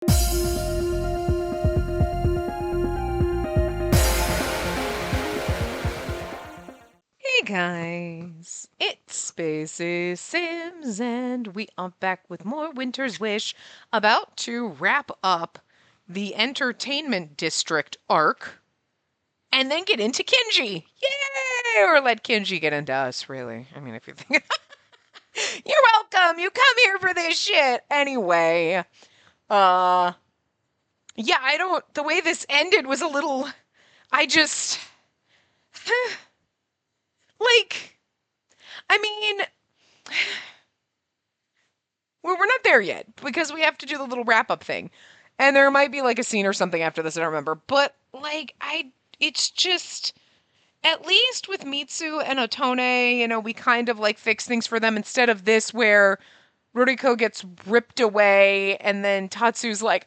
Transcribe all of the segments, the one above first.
Hey guys, it's Spacey Sims, and we are back with more Winter's Wish, about to wrap up the Entertainment District arc, and then get into Kinji. Yay! Or let Kinji get into us, really. I mean, if you think. You're welcome! You come here for this shit! Anyway, uh. Yeah, I don't. The way this ended was a little. I just. Like. I mean. We're not there yet because we have to do the little wrap up thing. And there might be like a scene or something after this, I don't remember. But like it's just at least with Mitsu and Otone, we kind of like fix things for them instead of this where Ruriko gets ripped away and then Tatsu's like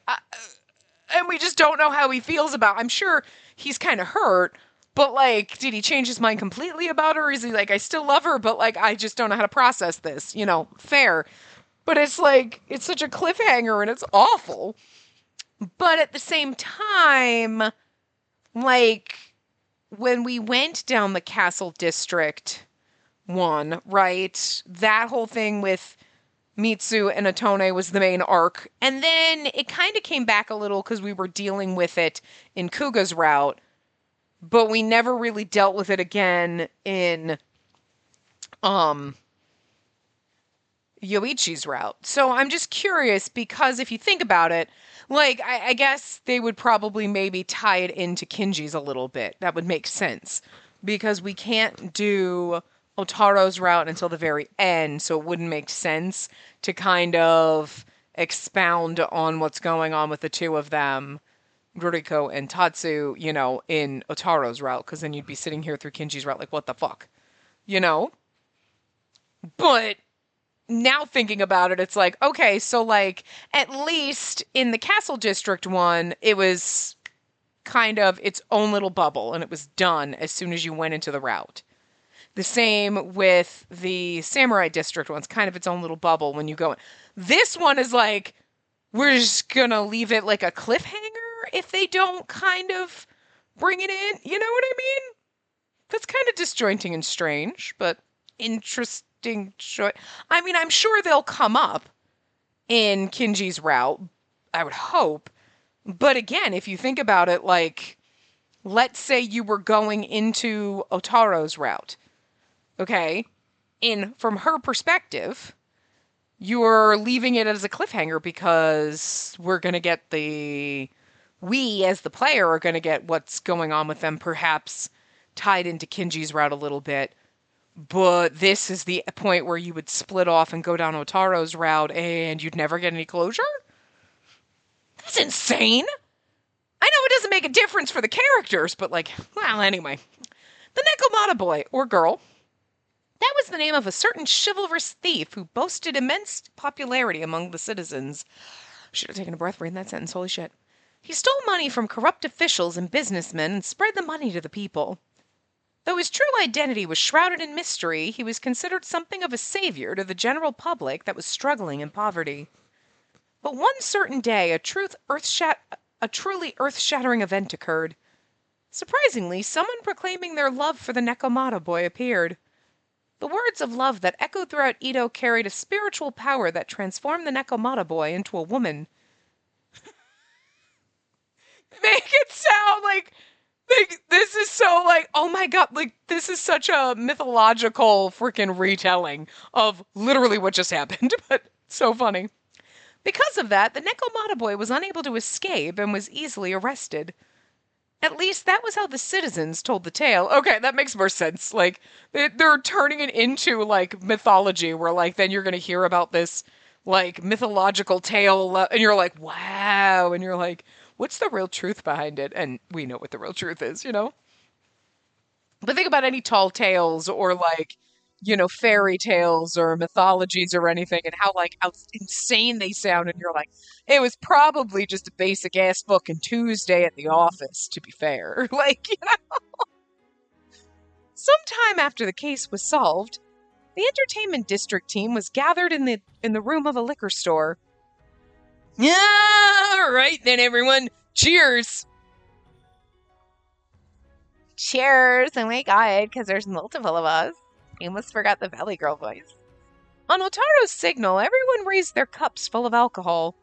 and we just don't know how he feels about. I'm sure he's kind of hurt, but like did he change his mind completely about her? Is he like I still love her, but like I just don't know how to process this, fair. But it's like, it's such a cliffhanger and it's awful. But at the same time, like, when we went down the Castle District one, right? That whole thing with Mitsu and Otone was the main arc. And then it kind of came back a little because we were dealing with it in Kuga's route. But we never really dealt with it again in, Yoichi's route. So I'm just curious because if you think about it, like, I guess they would probably maybe tie it into Kinji's a little bit. That would make sense because we can't do Otaro's route until the very end. So it wouldn't make sense to kind of expound on what's going on with the two of them, Ruriko and Tatsu, in Otaro's route. Because then you'd be sitting here through Kinji's route like, what the fuck? You know? But now thinking about it, it's like, okay, so like at least in the Castle District one, it was kind of its own little bubble and it was done as soon as you went into the route. The same with the Samurai District one's kind of its own little bubble when you go in. This one is like, we're just gonna leave it like a cliffhanger if they don't kind of bring it in. You know what I mean? That's kind of disjointing and strange, but interesting choice. I mean, I'm sure they'll come up in Kinji's route. I would hope. But again, if you think about it, like, let's say you were going into Otaro's route, okay? From her perspective, you're leaving it as a cliffhanger because we as the player are going to get what's going on with them, perhaps tied into Kinji's route a little bit. But this is the point where you would split off and go down Otaro's route and you'd never get any closure? That's insane! I know it doesn't make a difference for the characters, but like, well, anyway. The Nekomata boy, or girl, that was the name of a certain chivalrous thief who boasted immense popularity among the citizens. Should have taken a breath reading that sentence, holy shit. He stole money from corrupt officials and businessmen and spread the money to the people. Though his true identity was shrouded in mystery, he was considered something of a savior to the general public that was struggling in poverty. But one certain day, a truly earth-shattering event occurred. Surprisingly, someone proclaiming their love for the Nekomata boy appeared. The words of love that echoed throughout Edo carried a spiritual power that transformed the Nekomata boy into a woman. Make it sound like this is so like, oh my god, like this is such a mythological freaking retelling of literally what just happened, but so funny. Because of that, the Nekomata boy was unable to escape and was easily arrested. At least that was how the citizens told the tale. Okay, that makes more sense. Like, they're turning it into, like, mythology, where, like, then you're gonna hear about this, like, mythological tale, and you're like, wow, and you're like, what's the real truth behind it? And we know what the real truth is, But think about any tall tales or like, fairy tales or mythologies or anything and how insane they sound. And you're like, it was probably just a basic ass fucking Tuesday at the office, to be fair. Like, sometime after the case was solved, the entertainment district team was gathered in the room of a liquor store. Yeah, all right then, everyone. Cheers. Cheers. Oh my god, because there's multiple of us. You almost forgot the Valley Girl voice. On Otaro's signal, everyone raised their cups full of alcohol.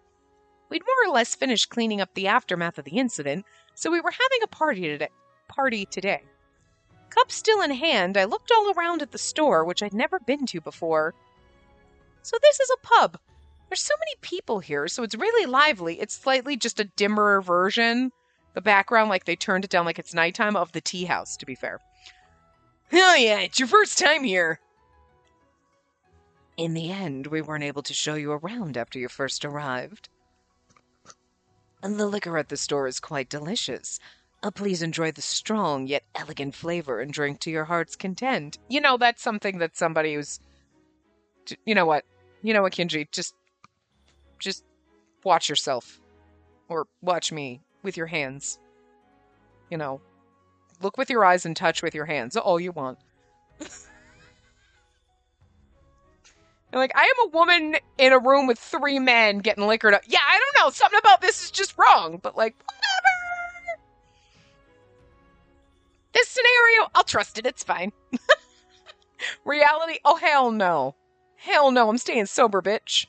We'd more or less finished cleaning up the aftermath of the incident, so we were having a party today. Cup still in hand, I looked all around at the store, which I'd never been to before. So this is a pub. There's so many people here, so it's really lively. It's slightly just a dimmer version. The background, like they turned it down like it's nighttime, of the tea house, to be fair. Oh yeah, it's your first time here. In the end, we weren't able to show you around after you first arrived. And the liquor at the store is quite delicious. Please enjoy the strong yet elegant flavor and drink to your heart's content. You know, that's something that somebody who's... You know what? You know what, Kinji? Just watch yourself. Or watch me with your hands. You know, look with your eyes and touch with your hands. All you want. Like, I am a woman in a room with 3 men getting liquored up. Yeah, I don't know. Something about this is just wrong. But, like, whatever. This scenario, I'll trust it. It's fine. Reality? Oh, hell no. Hell no. I'm staying sober, bitch.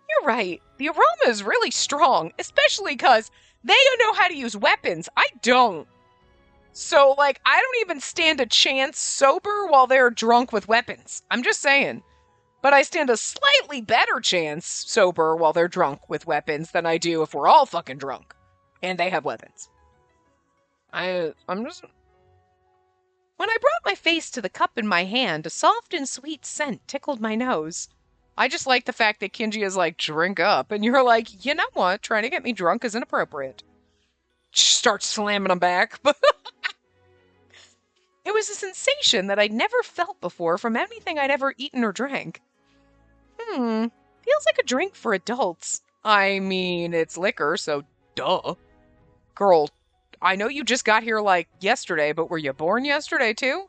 You're right. The aroma is really strong. Especially because they know how to use weapons. I don't. So, like, I don't even stand a chance sober while they're drunk with weapons. I'm just saying. But I stand a slightly better chance sober while they're drunk with weapons than I do if we're all fucking drunk. And they have weapons. I'm just... When I brought my face to the cup in my hand, a soft and sweet scent tickled my nose. I just like the fact that Kinji is like, drink up. And you're like, you know what? Trying to get me drunk is inappropriate. Start slamming them back. It was a sensation that I'd never felt before from anything I'd ever eaten or drank. Feels like a drink for adults. I mean, it's liquor, so duh. Girl, I know you just got here like yesterday, but were you born yesterday too?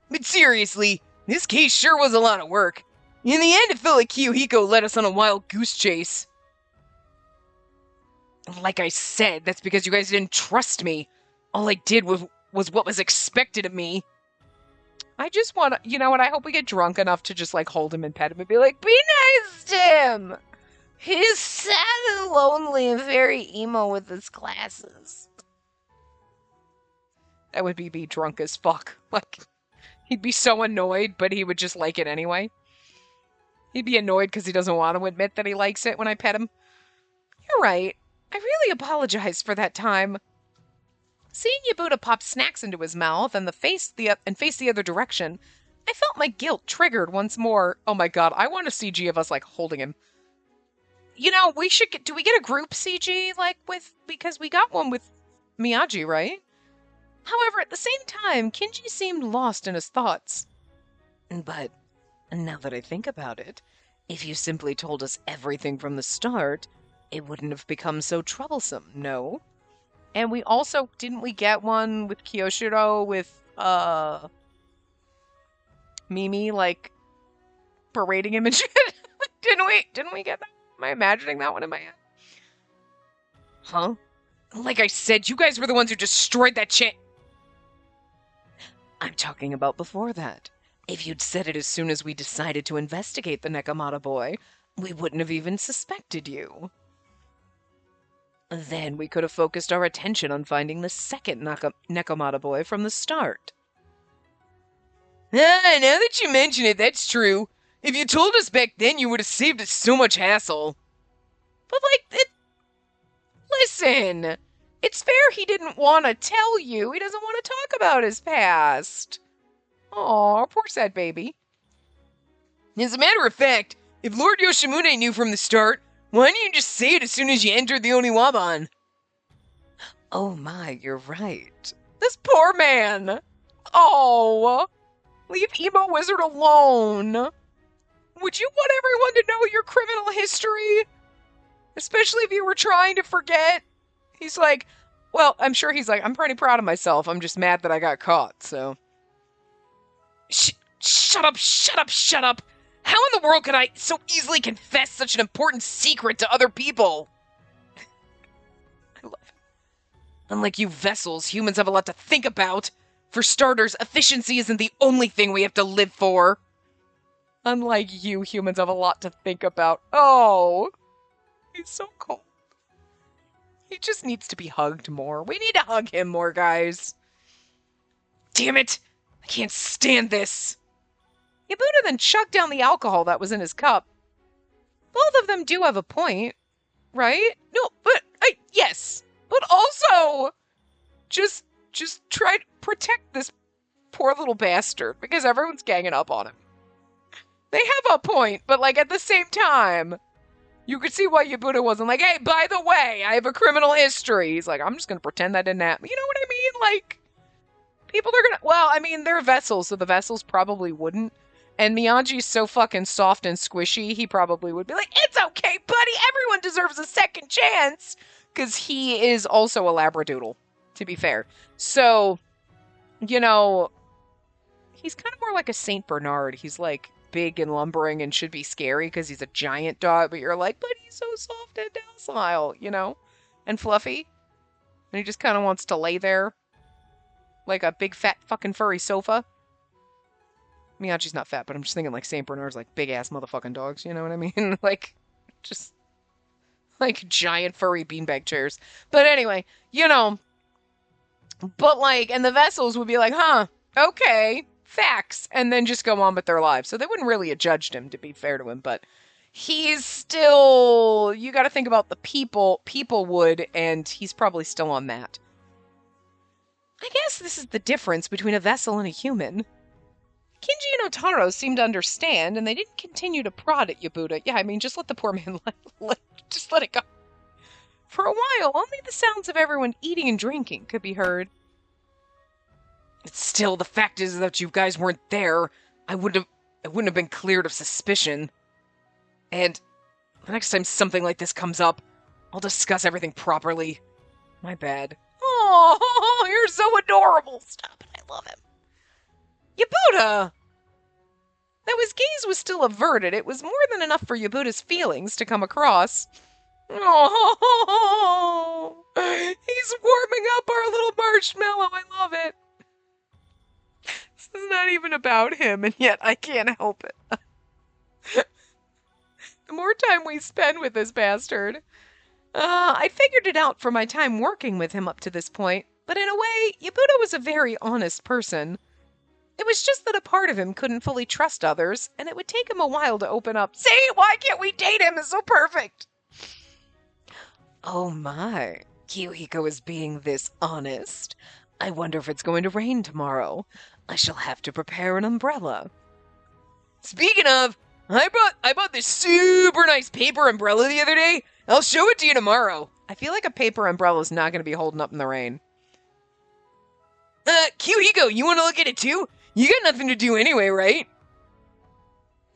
But seriously, this case sure was a lot of work. In the end, it felt like Kiyohiko led us on a wild goose chase. Like I said, that's because you guys didn't trust me. All I did was what was expected of me. I just want to, you know what, I hope we get drunk enough to just, like, hold him and pet him and be like, be nice to him! He's sad and lonely and very emo with his glasses. That would be drunk as fuck. Like, he'd be so annoyed, but he would just like it anyway. He'd be annoyed because he doesn't want to admit that he likes it when I pet him. You're right. I really apologize for that time. Seeing Yabuta pop snacks into his mouth and face the other direction, I felt my guilt triggered once more. Oh my god, I want a CG of us, like, holding him. You know, we should do we get a group CG, like, because we got one with Miyagi, right? However, at the same time, Kinji seemed lost in his thoughts. But, now that I think about it, if you simply told us everything from the start, it wouldn't have become so troublesome, no? And we also, didn't we get one with Kyoshiro with, Mimi, like, berating him and shit? Didn't we get that? Am I imagining that one in my head? Huh? Like I said, you guys were the ones who destroyed that shit. I'm talking about before that. If you'd said it as soon as we decided to investigate the Nekomata boy, we wouldn't have even suspected you. Then we could have focused our attention on finding the second Nekomata boy from the start. Ah, now that you mention it, that's true. If you told us back then, you would have saved us so much hassle. But, like, listen, it's fair he didn't want to tell you. He doesn't want to talk about his past. Aw, poor sad baby. As a matter of fact, if Lord Yoshimune knew from the start, why didn't you just say it as soon as you entered the Oniwaban? Oh my, you're right. This poor man. Oh, leave Emo Wizard alone. Would you want everyone to know your criminal history? Especially if you were trying to forget? He's like, well, I'm sure he's like, I'm pretty proud of myself. I'm just mad that I got caught, so. Shut up. How in the world could I so easily confess such an important secret to other people? I love it. Unlike you vessels, humans have a lot to think about. For starters, efficiency isn't the only thing we have to live for. Unlike you, humans have a lot to think about. Oh, he's so cold. He just needs to be hugged more. We need to hug him more, guys. Damn it! I can't stand this. Yabuta then chugged down the alcohol that was in his cup. Both of them do have a point, right? No, but yes. But also, just try to protect this poor little bastard because everyone's ganging up on him. They have a point, but like at the same time, you could see why Yabuta wasn't like, hey, by the way, I have a criminal history. He's like, I'm just gonna pretend that didn't happen. You know what I mean? Like, people are gonna, well, I mean, they're vessels, so the vessels probably wouldn't. And Miyagi's so fucking soft and squishy, he probably would be like, it's okay, buddy, everyone deserves a second chance. Because he is also a labradoodle, to be fair. So, you know, he's kind of more like a Saint Bernard. He's like big and lumbering and should be scary because he's a giant dog, but you're like, but he's so soft and docile, you know, and fluffy. And he just kind of wants to lay there like a big fat fucking furry sofa. Miyagi's not fat, but I'm just thinking like Saint Bernard's like big ass motherfucking dogs, you know what I mean? Like, just like giant furry beanbag chairs. But anyway, you know, but like, and the vessels would be like, huh, okay, facts, and then just go on with their lives. So they wouldn't really have judged him, to be fair to him, but he's still, you got to think about the people would, and he's probably still on that. I guess this is the difference between a vessel and a human. Kinji and Otaro seemed to understand, and they didn't continue to prod at Yabuta. Yeah, I mean, just let the poor man just let it go. For a while, only the sounds of everyone eating and drinking could be heard. Still, the fact is that you guys weren't there. I wouldn't have been cleared of suspicion. And the next time something like this comes up, I'll discuss everything properly. My bad. Oh, you're so adorable. Stop it, I love him. Yabuta! Though his gaze was still averted, it was more than enough for Yabuta's feelings to come across. Oh, he's warming up our little marshmallow. I love it. This is not even about him, and yet I can't help it. The more time we spend with this bastard. I figured it out from my time working with him up to this point, but in a way, Yabuta was a very honest person. It was just that a part of him couldn't fully trust others, and it would take him a while to open up. See, why can't we date him? It's so perfect. Oh my, Kyuhiko is being this honest. I wonder if it's going to rain tomorrow. I shall have to prepare an umbrella. Speaking of, I bought this super nice paper umbrella the other day. I'll show it to you tomorrow. I feel like a paper umbrella is not going to be holding up in the rain. Kyuhiko, you want to look at it too? You got nothing to do anyway, right?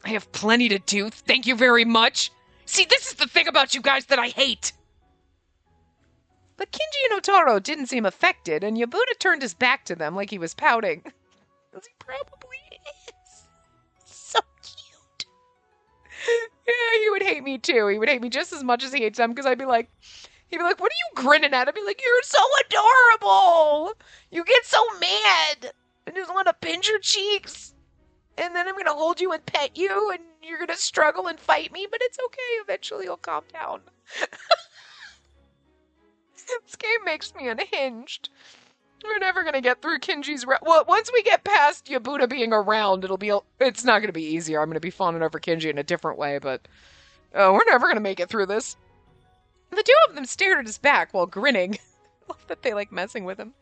I have plenty to do, thank you very much. See, this is the thing about you guys that I hate. But Kinji and Otaro didn't seem affected, and Yabuta turned his back to them like he was pouting. As he probably is. So cute. Yeah, he would hate me too. He would hate me just as much as he hates them, because he'd be like, what are you grinning at? I'd be like, you're so adorable. You get so mad. I just want to pinch your cheeks. And then I'm going to hold you and pet you, and you're going to struggle and fight me, but it's okay. Eventually you'll calm down. This game makes me unhinged. We're never going to get through Kinji's... Well, once we get past Yabuta being around, it's not going to be easier. I'm going to be fawning over Kinji in a different way, but we're never going to make it through this. The two of them stared at his back while grinning. I love that they like messing with him.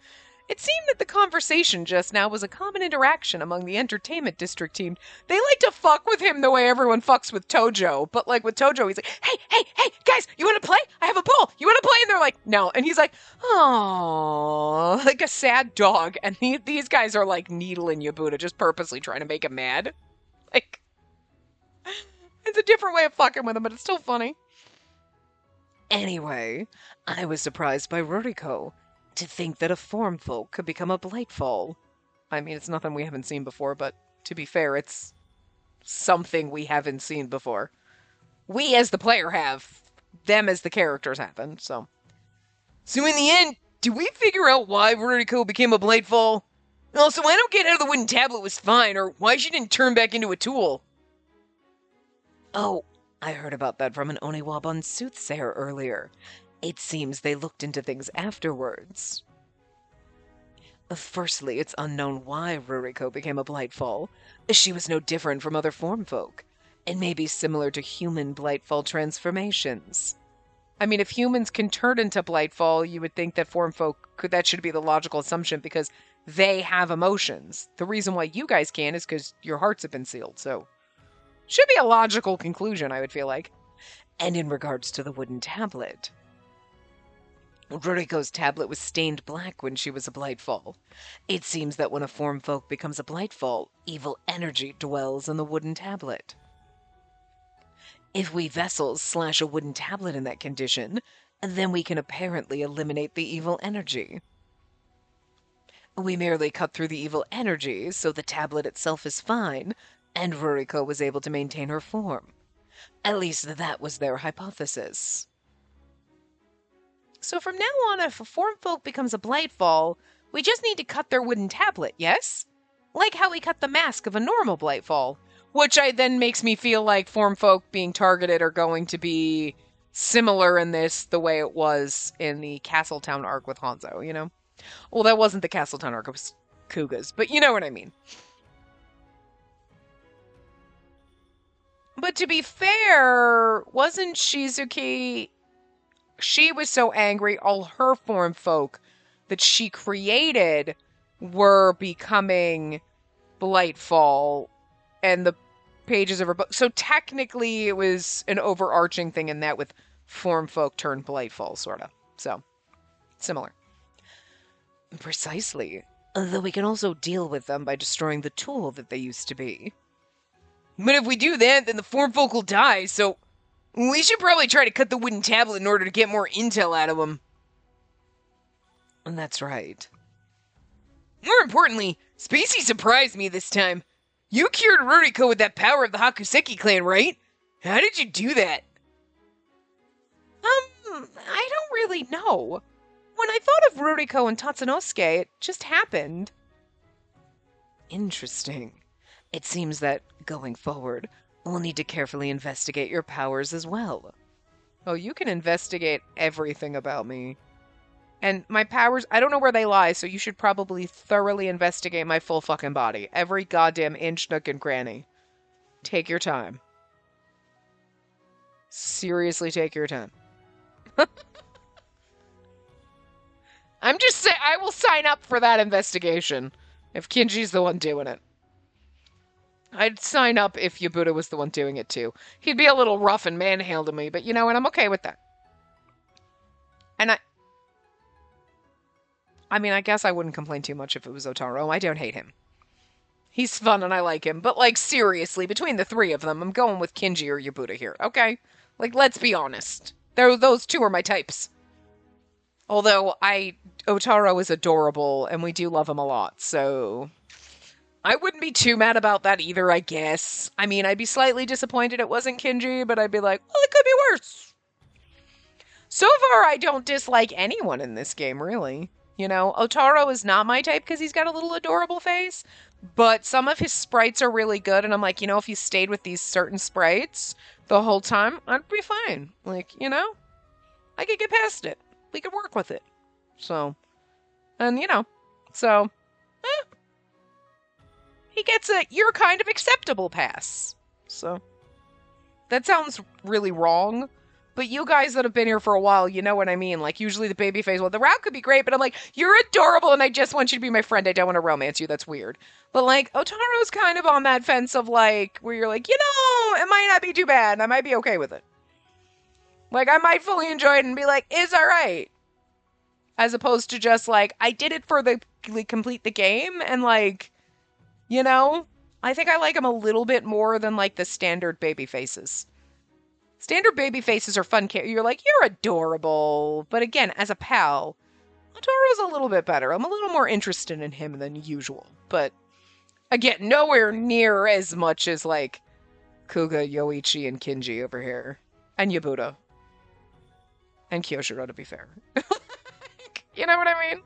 It seemed that the conversation just now was a common interaction among the entertainment district team. They like to fuck with him the way everyone fucks with Tojo. But like with Tojo, he's like, hey, guys, you want to play? I have a ball. You want to play? And they're like, no. And he's like, oh, like a sad dog. And these guys are like needling Yabuta, just purposely trying to make him mad. Like, it's a different way of fucking with him, but it's still funny. Anyway, I was surprised by Ruriko. To think that a form folk could become a Blightfall. I mean, it's nothing we haven't seen before, but to be fair, it's something we haven't seen before. We as the player have, them as the characters haven't, so. So in the end, do we figure out why Ruriko became a Blightfall? Also, I don't get how the wooden tablet was fine, or why she didn't turn back into a tool. Oh, I heard about that from an Oniwabon soothsayer earlier. It seems they looked into things afterwards. Firstly, it's unknown why Ruriko became a Blightfall. She was no different from other form folk. It may be similar to human Blightfall transformations. I mean, if humans can turn into Blightfall, you would think that form folk that should be the logical assumption because they have emotions. The reason why you guys can is because your hearts have been sealed, so should be a logical conclusion, I would feel like. And in regards to the wooden tablet, Ruriko's tablet was stained black when she was a Blightfall. It seems that when a form folk becomes a Blightfall, evil energy dwells in the wooden tablet. If we vessels slash a wooden tablet in that condition, then we can apparently eliminate the evil energy. We merely cut through the evil energy, so the tablet itself is fine, and Ruriko was able to maintain her form. At least that was their hypothesis. So from now on, if a form folk becomes a Blightfall, we just need to cut their wooden tablet, yes? Like how we cut the mask of a normal Blightfall. Which then makes me feel like form folk being targeted are going to be similar in this the way it was in the Castletown arc with Hanzo, you know? Well, that wasn't the Castletown arc, it was Kuga's, but you know what I mean. But to be fair, wasn't Shizuki... She was so angry, all her form folk that she created were becoming Blightfall, and the pages of her book. So technically it was an overarching thing in that with form folk turned Blightfall, sort of. So, similar. Precisely. Though we can also deal with them by destroying the tool that they used to be. But if we do that, then the form folk will die, so we should probably try to cut the wooden tablet in order to get more intel out of them. That's right. More importantly, Spacey surprised me this time. You cured Ruriko with that power of the Hakuseki clan, right? How did you do that? I don't really know. When I thought of Ruriko and Tatsunosuke, it just happened. Interesting. It seems that, going forward, we'll need to carefully investigate your powers as well. Oh, you can investigate everything about me. And my powers, I don't know where they lie, so you should probably thoroughly investigate my full fucking body. Every goddamn inch, nook, and cranny. Take your time. Seriously, take your time. I'm just saying, I will sign up for that investigation if Kinji's the one doing it. I'd sign up if Yabuta was the one doing it too. He'd be a little rough and manhandling me, but you know what? I'm okay with that. And I mean, I guess I wouldn't complain too much if it was Otaro. I don't hate him. He's fun and I like him. But, like, seriously, between the three of them, I'm going with Kinji or Yabuta here, okay? Like, let's be honest. Those two are my types. Although, Otaro is adorable, and we do love him a lot, so I wouldn't be too mad about that either, I guess. I mean, I'd be slightly disappointed it wasn't Kinji, but I'd be like, well, it could be worse. So far, I don't dislike anyone in this game, really. You know, Otaro is not my type because he's got a little adorable face, but some of his sprites are really good, and I'm like, you know, if you stayed with these certain sprites the whole time, I'd be fine. Like, you know, I could get past it. We could work with it. So, and, you know, so, he gets a you're kind of acceptable pass. So, that sounds really wrong. But you guys that have been here for a while, you know what I mean. Like, usually the babyface, well, the route could be great, but I'm like, you're adorable, and I just want you to be my friend. I don't want to romance you. That's weird. But, like, Otaro's kind of on that fence of, like, where you're like, you know, it might not be too bad, and I might be okay with it. Like, I might fully enjoy it and be like, it's alright. As opposed to just, like, I did it for the complete the game, and, like, you know, I think I like him a little bit more than, like, the standard baby faces. Standard baby faces are fun. You're like, you're adorable. But again, as a pal, Otaro's a little bit better. I'm a little more interested in him than usual. But again, nowhere near as much as, like, Kuga, Yoichi, and Kinji over here. And Yabuta. And Kyoshiro, to be fair. You know what I mean?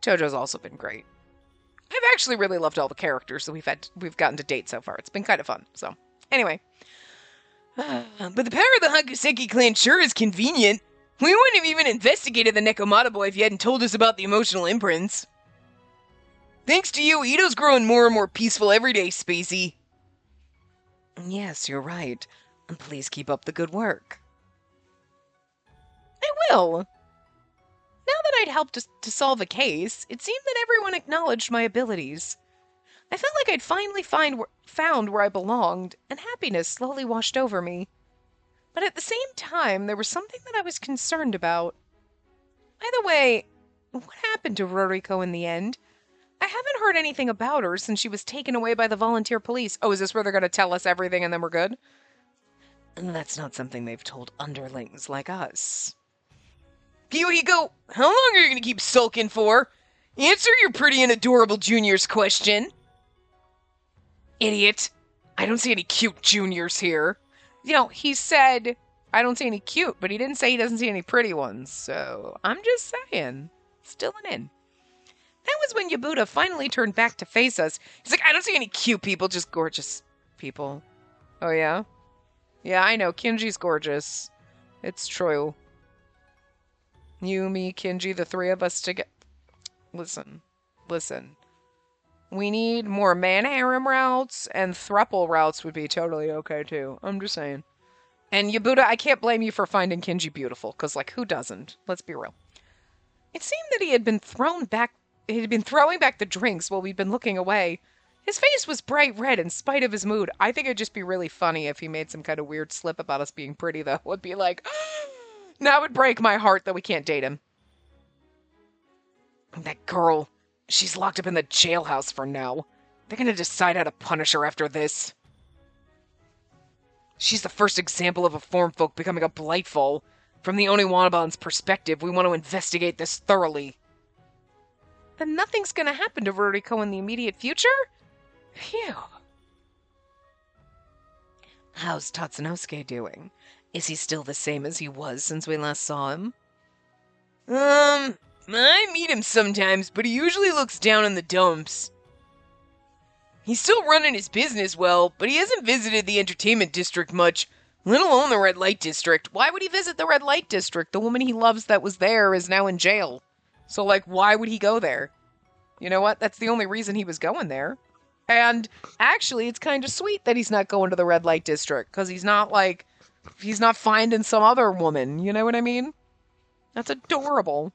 JoJo's also been great. I've actually really loved all the characters that we've gotten to date so far. It's been kind of fun. So, anyway. But the power of the Hakuseki clan sure is convenient. We wouldn't have even investigated the Nekomata boy if you hadn't told us about the emotional imprints. Thanks to you, Ito's growing more and more peaceful every day, Spacey. Yes, you're right. And please keep up the good work. I will. Now that I'd helped to solve a case, it seemed that everyone acknowledged my abilities. I felt like I'd finally found where I belonged, and happiness slowly washed over me. But at the same time, there was something that I was concerned about. By the way, what happened to Roriko in the end? I haven't heard anything about her since she was taken away by the volunteer police. Oh, is this where they're going to tell us everything and then we're good? And that's not something they've told underlings like us. Kiyohiko, how long are you going to keep sulking for? Answer your pretty and adorable junior's question. Idiot. I don't see any cute juniors here. You know, he said, I don't see any cute, but he didn't say he doesn't see any pretty ones. So, I'm just saying. Still an in. That was when Yabuta finally turned back to face us. He's like, I don't see any cute people, just gorgeous people. Oh, yeah? Yeah, I know. Kinji's gorgeous. It's true. You, me, Kinji, the three of us together. Listen. We need more man harem routes, and thruple routes would be totally okay, too. I'm just saying. And Yabuta, I can't blame you for finding Kinji beautiful, because, like, who doesn't? Let's be real. It seemed that he had been throwing back the drinks while we'd been looking away. His face was bright red in spite of his mood. I think it'd just be really funny if he made some kind of weird slip about us being pretty, though. It would be like, that would break my heart that we can't date him. That girl, she's locked up in the jailhouse for now. They're gonna decide how to punish her after this. She's the first example of a form folk becoming a blightful. From the Oniwanaban's perspective, we want to investigate this thoroughly. Then nothing's gonna happen to Ruriko in the immediate future? Phew. How's Tatsunosuke doing? Is he still the same as he was since we last saw him? I meet him sometimes, but he usually looks down in the dumps. He's still running his business well, but he hasn't visited the entertainment district much, let alone the red light district. Why would he visit the red light district? The woman he loves that was there is now in jail. So, like, why would he go there? You know what? That's the only reason he was going there. And actually, it's kind of sweet that he's not going to the red light district, because he's not finding some other woman. You know what I mean? That's adorable.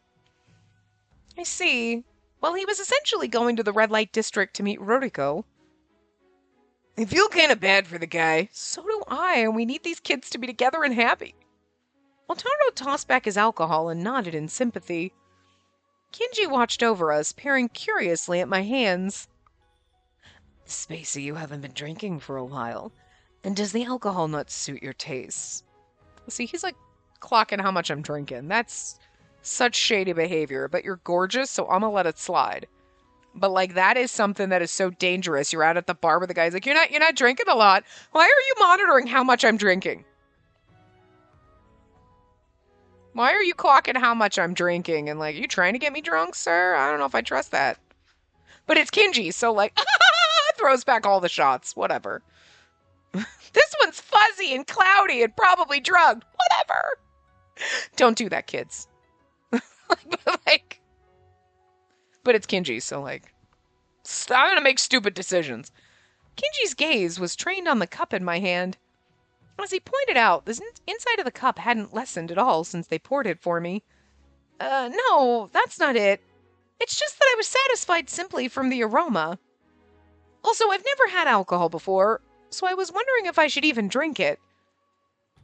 I see. Well, he was essentially going to the red light district to meet Ruriko. I feel kind of bad for the guy. So do I, and we need these kids to be together and happy. Otaro tossed back his alcohol and nodded in sympathy. Kinji watched over us, peering curiously at my hands. Spacey, you haven't been drinking for a while. And does the alcohol not suit your tastes? See, he's like clocking how much I'm drinking. That's such shady behavior, but you're gorgeous, so I'm gonna let it slide. But like, that is something that is so dangerous. You're out at the bar where the guy's like, you're not drinking a lot. Why are you monitoring how much I'm drinking? Why are you clocking how much I'm drinking? And like, you trying to get me drunk, sir? I don't know if I trust that. But it's Kinji, so like, throws back all the shots. Whatever. This one's fuzzy and cloudy and probably drugged. Whatever. Don't do that, kids. But it's Kinji, so like, I'm gonna make stupid decisions. Kinji's gaze was trained on the cup in my hand. As he pointed out, the inside of the cup hadn't lessened at all since they poured it for me. No, that's not it. It's just that I was satisfied simply from the aroma. Also, I've never had alcohol before, so I was wondering if I should even drink it.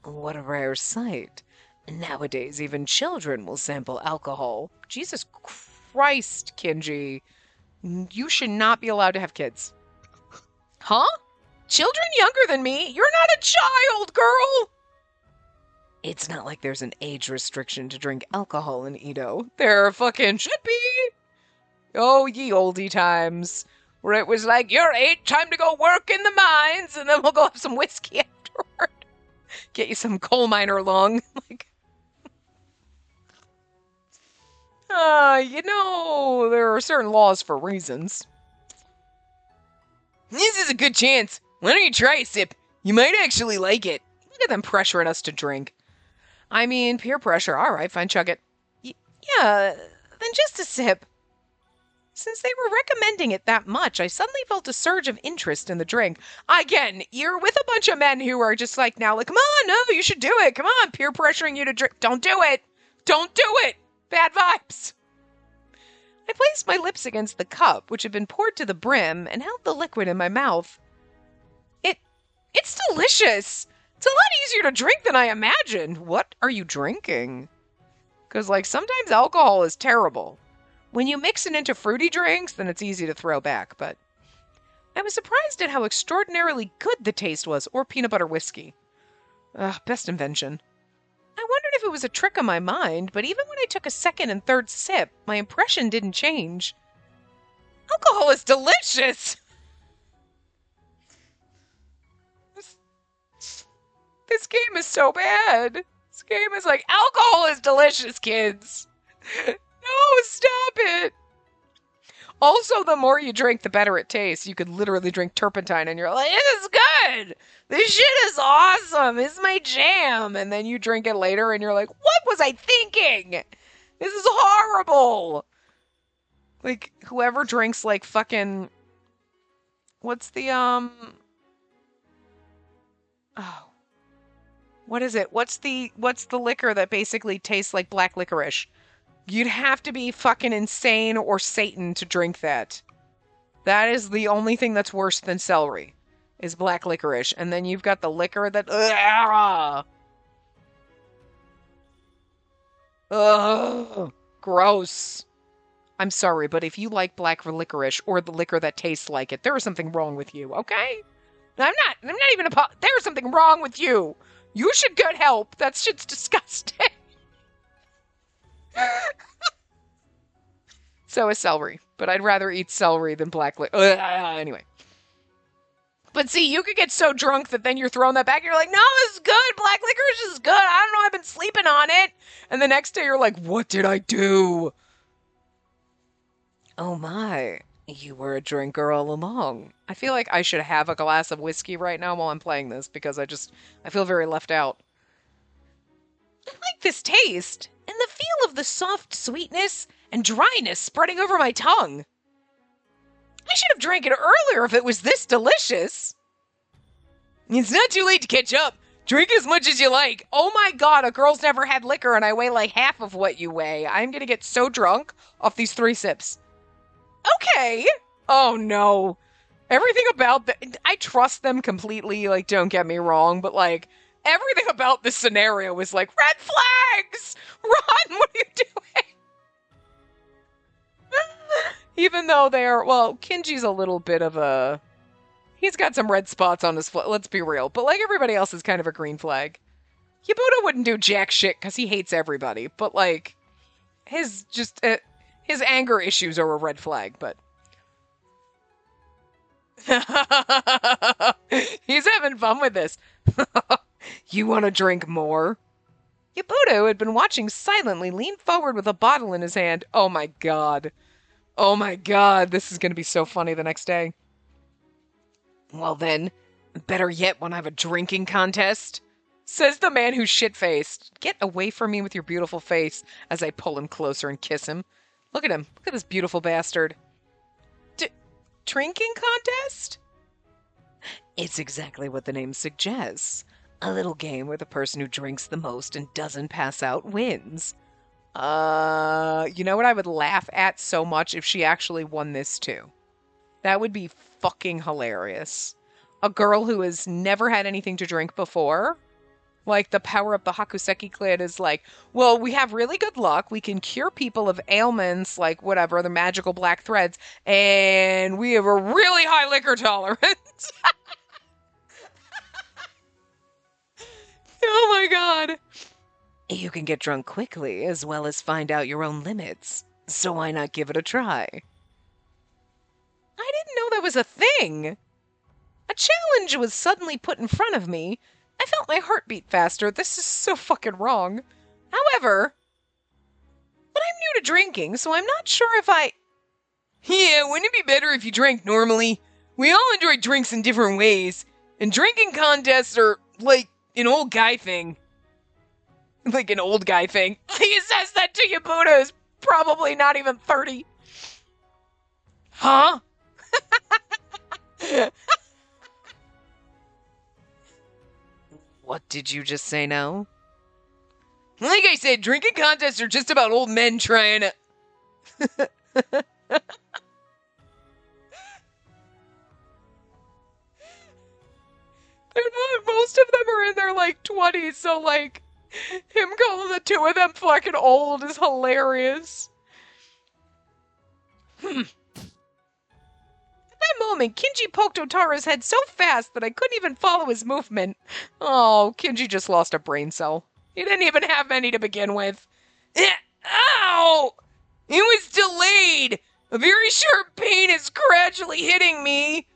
What a rare sight. Nowadays, even children will sample alcohol. Jesus Christ, Kinji. You should not be allowed to have kids. Huh? Children younger than me? You're not a child, girl! It's not like there's an age restriction to drink alcohol in Edo. There fucking should be! Oh, ye oldie times. where it was like, you're 8, time to go work in the mines, and then we'll go have some whiskey afterward. Get you some coal miner lung. Like, there are certain laws for reasons. This is a good chance. Why don't you try a sip? You might actually like it. Look at them pressuring us to drink. I mean, peer pressure. All right, fine, chug it. Yeah, then just a sip. Since they were recommending it that much, I suddenly felt a surge of interest in the drink. Again, you're with a bunch of men who are just like, now, like, come on, no, you should do it. Come on, peer pressuring you to drink. Don't do it. Don't do it. Bad vibes. I placed my lips against the cup, which had been poured to the brim, and held the liquid in my mouth. It's delicious. It's a lot easier to drink than I imagined. What are you drinking? Because, like, sometimes alcohol is terrible. When you mix it into fruity drinks, then it's easy to throw back, but I was surprised at how extraordinarily good the taste was, or peanut butter whiskey. Best invention. I wondered if it was a trick of my mind, but even when I took a second and third sip, my impression didn't change. Alcohol is delicious! This game is so bad. This game is like, alcohol is delicious, kids. No, stop it. Also, the more you drink, the better it tastes. You could literally drink turpentine and you're like, this is good. This shit is awesome. It's my jam. And then you drink it later and you're like, what was I thinking? This is horrible. Like, whoever drinks like fucking, what's the, what is it? What's the liquor that basically tastes like black licorice? You'd have to be fucking insane or Satan to drink that. That is the only thing that's worse than celery, is black licorice. And then you've got the liquor that... Ugh, gross. I'm sorry, but if you like black licorice or the liquor that tastes like it, there is something wrong with you, okay? I'm not even there's something wrong with you. You should get help. That shit's disgusting. So is celery, but I'd rather eat celery than black anyway. But see, you could get so drunk that then you're throwing that back and you're like, no, this is good. Black licorice is good. I don't know. I've been sleeping on it. And the next day you're like, what did I do? Oh my, you were a drinker all along. I feel like I should have a glass of whiskey right now while I'm playing this because I feel very left out. I like this taste and the feel of the soft sweetness and dryness spreading over my tongue. I should have drank it earlier if it was this delicious. It's not too late to catch up. Drink as much as you like. Oh my god, a girl's never had liquor and I weigh like half of what you weigh. I'm gonna get so drunk off these 3 sips. Okay. Oh no. Everything about I trust them completely, like, don't get me wrong, but like, everything about this scenario was like, red flags! Run, what are you doing? Even though Kinji's a little bit of a... He's got some red spots on his foot, let's be real. But like everybody else is kind of a green flag. Yabuto wouldn't do jack shit because he hates everybody. But like, his anger issues are a red flag, but... He's having fun with this. You want to drink more? Yabuto, who had been watching silently, leaned forward with a bottle in his hand. Oh my god. Oh my god, this is going to be so funny the next day. Well then, better yet when I have a drinking contest, says the man who's shit-faced. Get away from me with your beautiful face, as I pull him closer and kiss him. Look at him. Look at this beautiful bastard. Drinking contest? It's exactly what the name suggests. A little game where the person who drinks the most and doesn't pass out wins. You know what I would laugh at so much if she actually won this too? That would be fucking hilarious. A girl who has never had anything to drink before. Like, the power of the Hakuseki clan is like, well, we have really good luck. We can cure people of ailments, like whatever, the magical black threads. And we have a really high liquor tolerance. Oh my god. You can get drunk quickly, as well as find out your own limits. So why not give it a try? I didn't know that was a thing. A challenge was suddenly put in front of me. I felt my heart beat faster. This is so fucking wrong. However, but I'm new to drinking, so I'm not sure if I... Yeah, wouldn't it be better if you drank normally? We all enjoy drinks in different ways, and drinking contests are, like, an old guy thing. Like an old guy thing. He says that to you, Buddha is probably not even 30. Huh? What did you just say now? Like I said, drinking contests are just about old men trying to... They're not, most of them are in their, like, 20s, so, like, him calling the two of them fucking old is hilarious. At that moment, Kinji poked Otaro's head so fast that I couldn't even follow his movement. Oh, Kinji just lost a brain cell. He didn't even have any to begin with. Ow! It was delayed! A very sharp pain is gradually hitting me.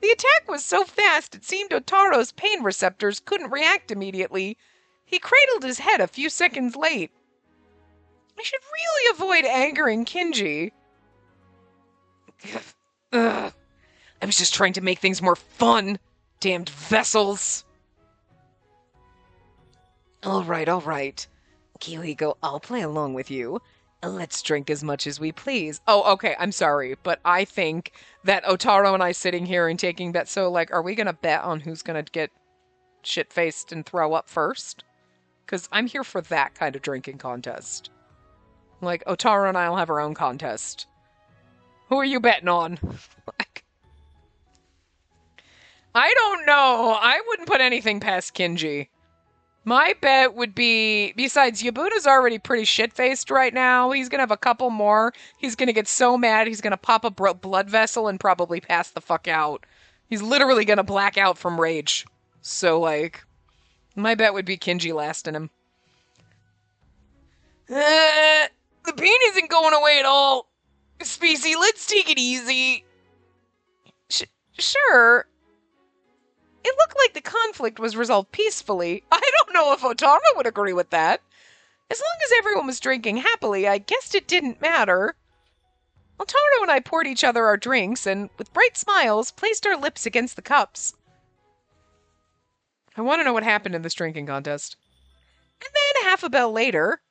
The attack was so fast it seemed Otaro's pain receptors couldn't react immediately. He cradled his head a few seconds late. I should really avoid angering Kinji. Ugh. I was just trying to make things more fun. Damned vessels. All right. Kiwiko, I'll play along with you. Let's drink as much as we please. Oh, okay, I'm sorry, but I think that Otaro and I sitting here and taking bets, so, like, are we gonna bet on who's gonna get shit-faced and throw up first? Because I'm here for that kind of drinking contest. Like, Otaro and I will have our own contest. Who are you betting on? Like, I don't know. I wouldn't put anything past Kinji. My bet would be, besides, Yabuna's already pretty shit-faced right now. He's gonna have a couple more. He's gonna get so mad, he's gonna pop a blood vessel and probably pass the fuck out. He's literally gonna black out from rage. So, like, my bet would be Kinji lasting him. The pain isn't going away at all. Spacey, let's take it easy. Sure. It looked like the conflict was resolved peacefully. I don't know if Otaro would agree with that. As long as everyone was drinking happily, I guessed it didn't matter. Otaro and I poured each other our drinks and, with bright smiles, placed our lips against the cups. I want to know what happened in this drinking contest. And then, half a bell later...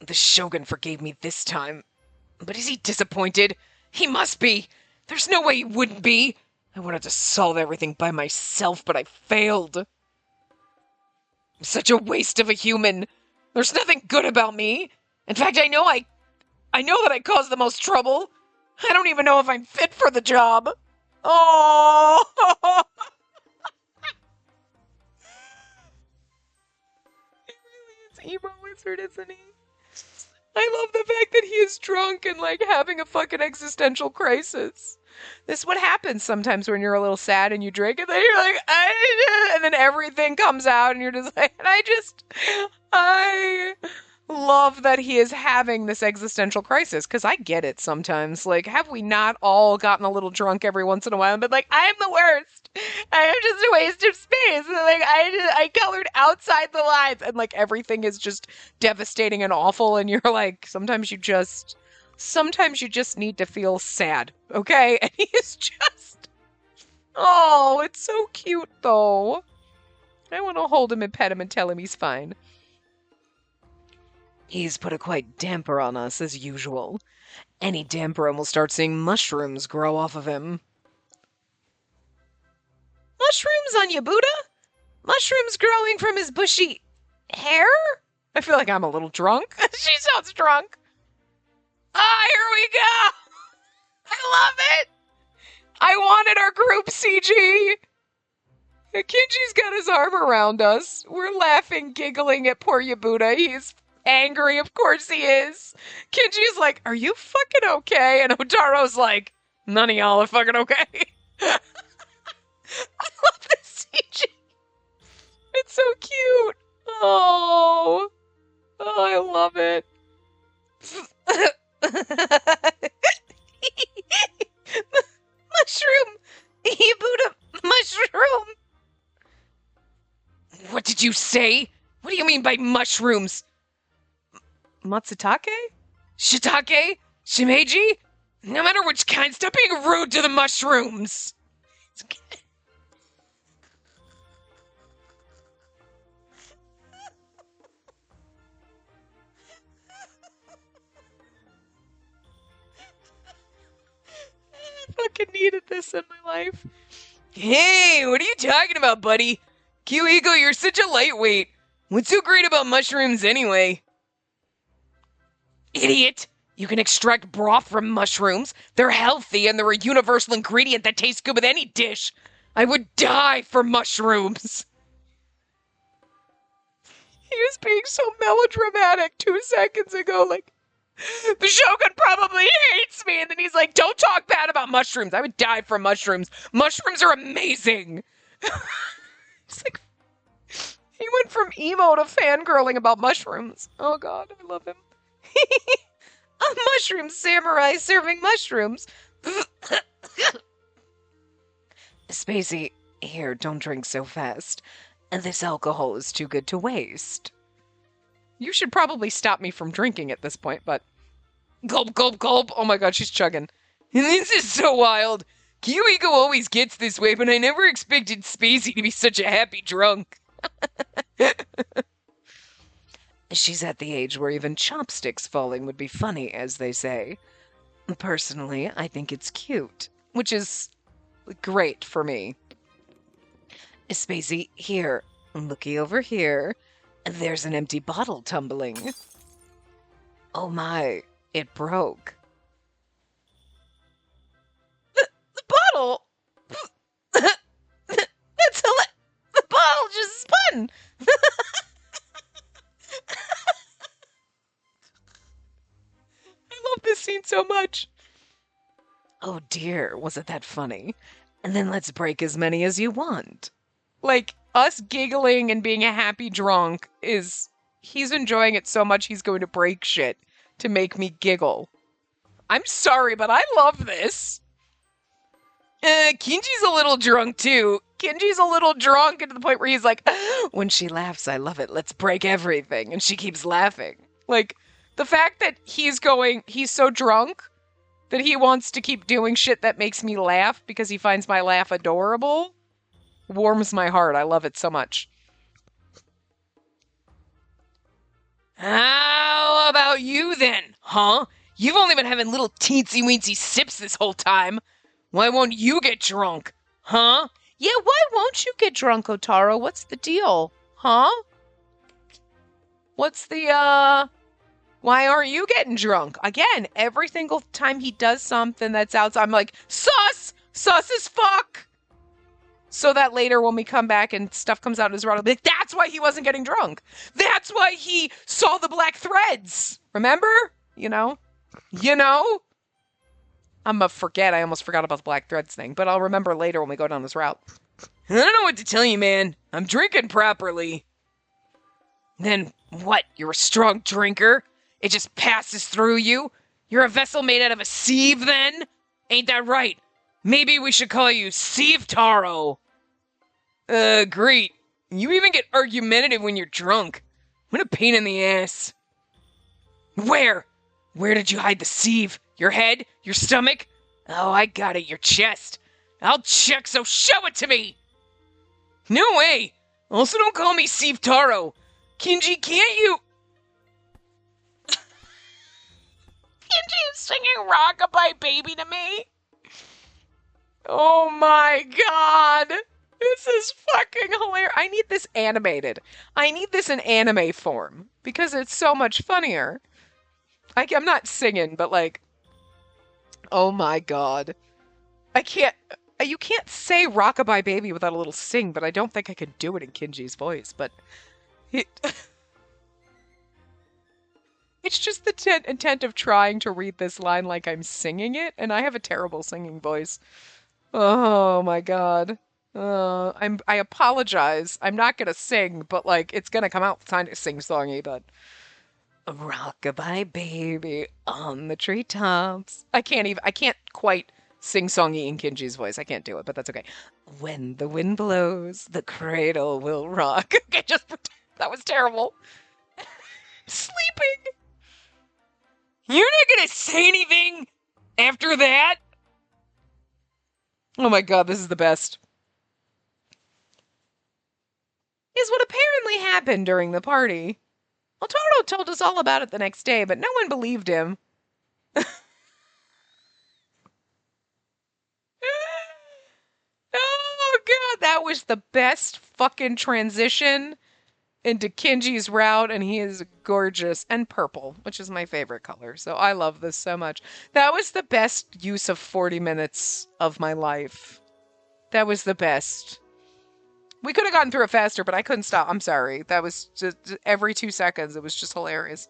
The Shogun forgave me this time. But is he disappointed? He must be! There's no way he wouldn't be! I wanted to solve everything by myself, but I failed. I'm such a waste of a human. There's nothing good about me. In fact, I know that I caused the most trouble. I don't even know if I'm fit for the job. Oh! He really is emo wizard, isn't he? I love the fact that he is drunk and, like, having a fucking existential crisis. This is what happens sometimes when you're a little sad and you drink, and then you're like, and then everything comes out, and you're just like, and I love that he is having this existential crisis, because I get it sometimes. Like, have we not all gotten a little drunk every once in a while and been like, I'm the worst. I am just a waste of space. And like, I colored outside the lines, and like everything is just devastating and awful, and you're like, sometimes you just need to feel sad, okay? And he is just, oh, it's so cute though. I want to hold him and pet him and tell him he's fine. He's put a quite damper on us, as usual. Any damper and we'll start seeing mushrooms grow off of him. Mushrooms on Yabuda? Mushrooms growing from his bushy hair? I feel like I'm a little drunk. She sounds drunk. Ah, here we go! I love it! I wanted our group CG! Kinji's got his arm around us. We're laughing, giggling at poor Yabuda. He's angry, of course he is. Kinji's like, are you fucking okay? And Otaro's like, none of y'all are fucking okay. I love this CG. It's so cute. Oh, I love it. say? What do you mean by mushrooms? Matsutake? Shiitake? Shimeji? No matter which kind, stop being rude to the mushrooms! I fucking needed this in my life. Hey, what are you talking about, buddy? Q-Ego, you're such a lightweight. What's so great about mushrooms anyway? Idiot! You can extract broth from mushrooms. They're healthy and they're a universal ingredient that tastes good with any dish. I would die for mushrooms. He was being so melodramatic 2 seconds ago, like, the Shogun probably hates me, and then he's like, don't talk bad about mushrooms. I would die for mushrooms. Mushrooms are amazing. It's like, he went from emo to fangirling about mushrooms. Oh god, I love him. A mushroom samurai serving mushrooms. Spacey, here, don't drink so fast. This alcohol is too good to waste. You should probably stop me from drinking at this point, but... Gulp, gulp, gulp. Oh my god, she's chugging. This is so wild. Q-Ego always gets this way, but I never expected Spacey to be such a happy drunk. She's at the age where even chopsticks falling would be funny, as they say. Personally, I think it's cute, which is great for me. Spacey, here, looky over here. There's an empty bottle tumbling. Oh my, it broke. The bottle? That's the bottle just spun. I love this scene so much. Oh dear, wasn't that funny? And then let's break as many as you want. Like, us giggling and being a happy drunk is... He's enjoying it so much he's going to break shit to make me giggle. I'm sorry, but I love this. Kinji's a little drunk, too. Kinji's a little drunk to the point where he's like, when she laughs, I love it. Let's break everything. And she keeps laughing. Like, the fact that he's so drunk that he wants to keep doing shit that makes me laugh because he finds my laugh adorable warms my heart. I love it so much. How about you then, huh? You've only been having little teensy-weensy sips this whole time. Why won't you get drunk, huh? Yeah, why won't you get drunk, Otaro? What's the deal, huh? What's the, why aren't you getting drunk? Again, every single time he does something that's outside, I'm like, sus! Sus as fuck! So that later when we come back and stuff comes out in his route, I'll be like, that's why he wasn't getting drunk. That's why he saw the black threads. Remember? You know? I'm gonna forget. I almost forgot about the black threads thing, but I'll remember later when we go down this route. I don't know what to tell you, man. I'm drinking properly. Then what? You're a strong drinker? It just passes through you? You're a vessel made out of a sieve, then? Ain't that right? Maybe we should call you Sieve Taro. Great. You even get argumentative when you're drunk. What a pain in the ass. Where? Where did you hide the sieve? Your head? Your stomach? Oh, I got it. Your chest. I'll check, so show it to me! No way! Also, don't call me Sieve Taro. Kinji, can't you... Kinji is singing Rockabye Baby to me. Oh my god! This is fucking hilarious. I need this animated. I need this in anime form. Because it's so much funnier. I'm not singing, but like... Oh my god. I can't... You can't say Rockabye Baby without a little sing, but I don't think I could do it in Kinji's voice, but... It's just the intent of trying to read this line like I'm singing it, and I have a terrible singing voice. Oh my god. I apologize. I'm not gonna sing, but like it's gonna come out kind of sing-songy, but Rockabye Baby on the treetops. I can't quite sing-songy in Kinji's voice. I can't do it, but that's okay. When the wind blows, the cradle will rock. Okay, just pretend. That was terrible. Sleeping. You're not gonna say anything after that? Oh my god, this is the best. Is what apparently happened during the party. Otaro told us all about it the next day, but no one believed him. Oh god, that was the best fucking transition into Kinji's route, and he is gorgeous and purple, which is my favorite color. So I love this so much. That was the best use of 40 minutes of my life. That was the best. We could have gotten through it faster, but I couldn't stop. I'm sorry. That was just every 2 seconds. It was just hilarious.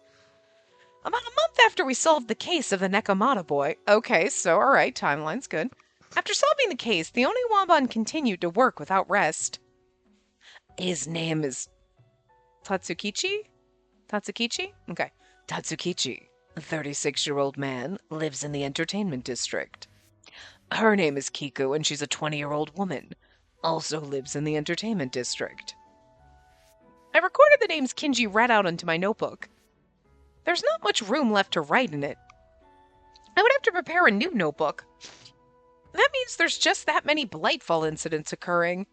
About a month after we solved the case of the Nekomata boy. Okay, so all right, timeline's good. After solving the case, the Oniwaban continued to work without rest. His name is Tatsukichi? Tatsukichi? Okay. Tatsukichi, a 36-year-old man, lives in the entertainment district. Her name is Kiku, and she's a 20-year-old woman. Also lives in the entertainment district. I recorded the names Kinji read out onto my notebook. There's not much room left to write in it. I would have to prepare a new notebook. That means there's just that many Blightfall incidents occurring.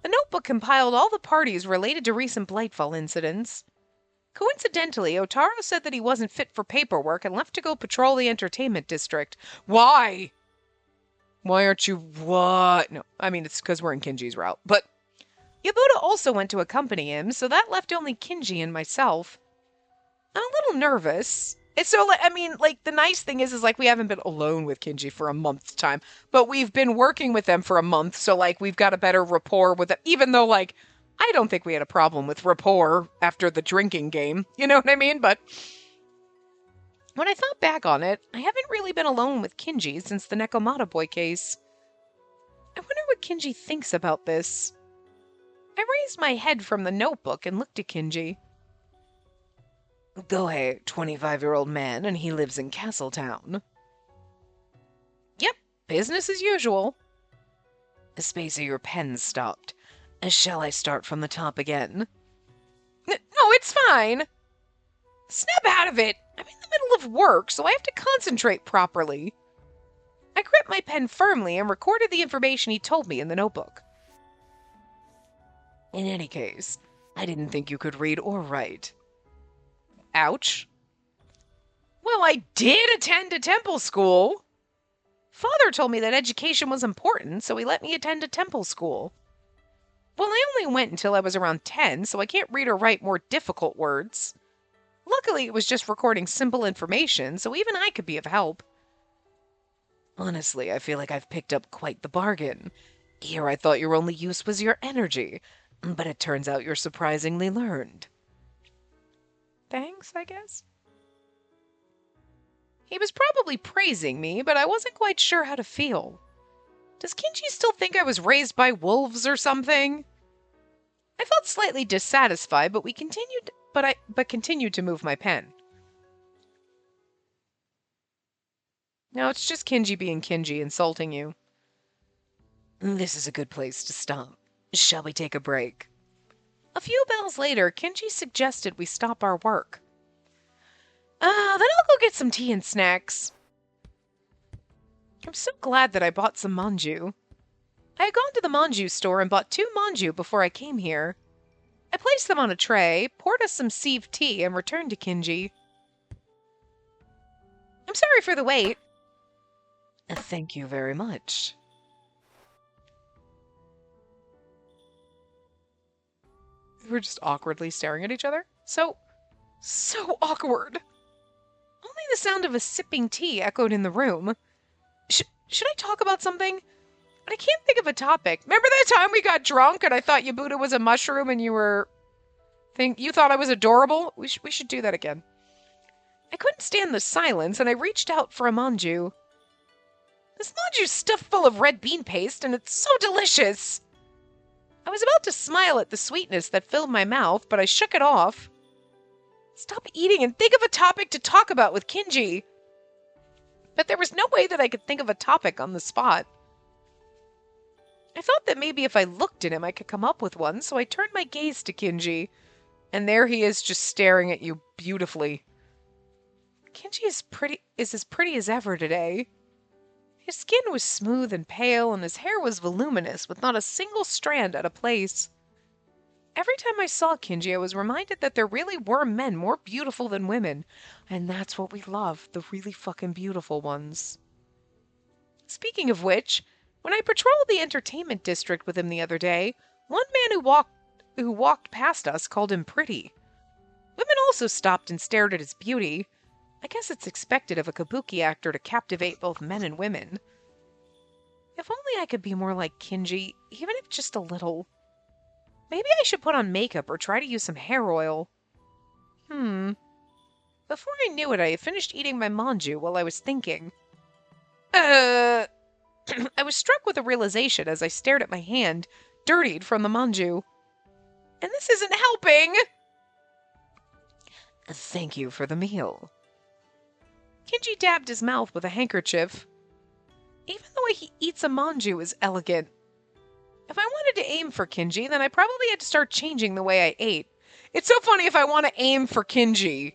The notebook compiled all the parties related to recent Blightfall incidents. Coincidentally, Otaro said that he wasn't fit for paperwork and left to go patrol the entertainment district. Why? Why aren't you what? No, I mean, it's because we're in Kinji's route. But Yabuta also went to accompany him, so that left only Kinji and myself. I'm a little nervous. It's so, I mean, like, the nice thing is like, we haven't been alone with Kinji for a month's time, but we've been working with them for a month, so, like, we've got a better rapport with them, even though, like, I don't think we had a problem with rapport after the drinking game, you know what I mean? But when I thought back on it, I haven't really been alone with Kinji since the Nekomata boy case. I wonder what Kinji thinks about this. I raised my head from the notebook and looked at Kinji. Gohei, 25-year-old man, and he lives in Castletown. Yep, business as usual. The space of your pen stopped. Shall I start from the top again? No, it's fine. Snap out of it. I'm in the middle of work, so I have to concentrate properly. I gripped my pen firmly and recorded the information he told me in the notebook. In any case, I didn't think you could read or write. Ouch. Well, I did attend a temple school. Father told me that education was important, so he let me attend a temple school. Well, I only went until I was around 10, so I can't read or write more difficult words. Luckily, it was just recording simple information, so even I could be of help. Honestly, I feel like I've picked up quite the bargain. Here I thought your only use was your energy, but it turns out you're surprisingly learned. Thanks, I guess. He was probably praising me, but I wasn't quite sure how to feel. Does Kinji still think I was raised by wolves or something? I felt slightly dissatisfied, but continued to move my pen. No, it's just Kinji being Kinji, insulting you. This is a good place to stop. Shall we take a break? A few bells later, Kinji suggested we stop our work. Then I'll go get some tea and snacks. I'm so glad that I bought some manju. I had gone to the manju store and bought 2 manju before I came here. I placed them on a tray, poured us some sieve tea, and returned to Kinji. I'm sorry for the wait. Thank you very much. We're just awkwardly staring at each other. So awkward. Only the sound of a sipping tea echoed in the room. Should I talk about something? But I can't think of a topic. Remember that time we got drunk and I thought Yabuta was a mushroom and you thought I was adorable? We should do that again. I couldn't stand the silence and I reached out for a manju. This manju's stuffed full of red bean paste and it's so delicious. I was about to smile at the sweetness that filled my mouth, but I shook it off. Stop eating and think of a topic to talk about with Kinji. But there was no way that I could think of a topic on the spot. I thought that maybe if I looked at him I could come up with one, so I turned my gaze to Kinji. And there he is just staring at you beautifully. Kenji is as pretty as ever today. His skin was smooth and pale, and his hair was voluminous, with not a single strand out of place. Every time I saw Kenji, I was reminded that there really were men more beautiful than women, and that's what we love, the really fucking beautiful ones. Speaking of which, when I patrolled the entertainment district with him the other day, one man who walked past us called him pretty. Women also stopped and stared at his beauty. I guess it's expected of a kabuki actor to captivate both men and women. If only I could be more like Kenji, even if just a little. Maybe I should put on makeup or try to use some hair oil. Before I knew it, I had finished eating my manju while I was thinking. I was struck with a realization as I stared at my hand, dirtied from the manju. And this isn't helping! Thank you for the meal. Kenji dabbed his mouth with a handkerchief. Even the way he eats a manju is elegant. If I wanted to aim for Kenji, then I probably had to start changing the way I ate. It's so funny if I want to aim for Kenji.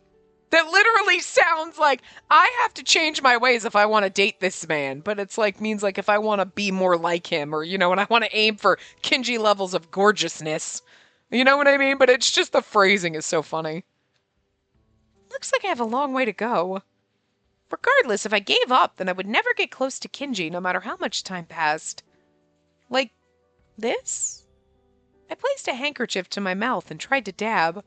That literally sounds like I have to change my ways if I want to date this man. But it's like, means like if I want to be more like him or, and I want to aim for Kenji levels of gorgeousness. You know what I mean? But it's just the phrasing is so funny. Looks like I have a long way to go. Regardless, if I gave up, then I would never get close to Kenji no matter how much time passed. Like this? I placed a handkerchief to my mouth and tried to dab.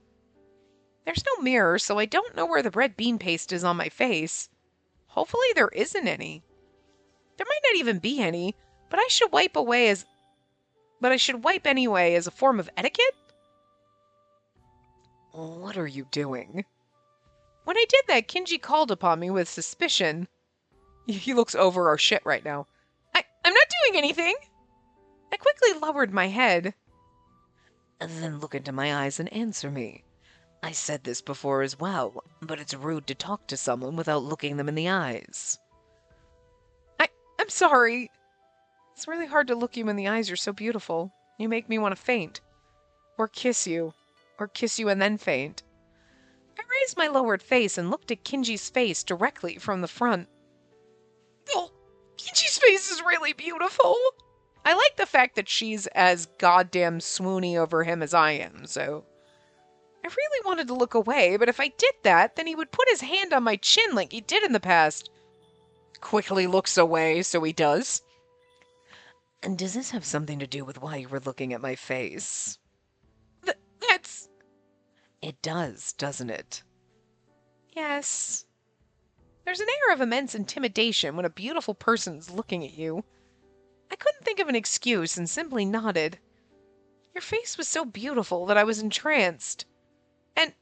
There's no mirror, so I don't know where the red bean paste is on my face. Hopefully there isn't any. There might not even be any, but I should wipe anyway as a form of etiquette? What are you doing? When I did that, Kenji called upon me with suspicion. He looks over our shit right now. I'm not doing anything! I quickly lowered my head. Then look into my eyes and answer me. I said this before as well, but it's rude to talk to someone without looking them in the eyes. I'm sorry. It's really hard to look you in the eyes. You're so beautiful. You make me want to faint. Or kiss you. Or kiss you and then faint. I raised my lowered face and looked at Kenji's face directly from the front. Oh, Kenji's face is really beautiful. I like the fact that she's as goddamn swoony over him as I am, so... I really wanted to look away, but if I did that, then he would put his hand on my chin like he did in the past. Quickly looks away, so he does. And does this have something to do with why you were looking at my face? That's... It does, doesn't it? Yes. There's an air of immense intimidation when a beautiful person's looking at you. I couldn't think of an excuse and simply nodded. Your face was so beautiful that I was entranced. And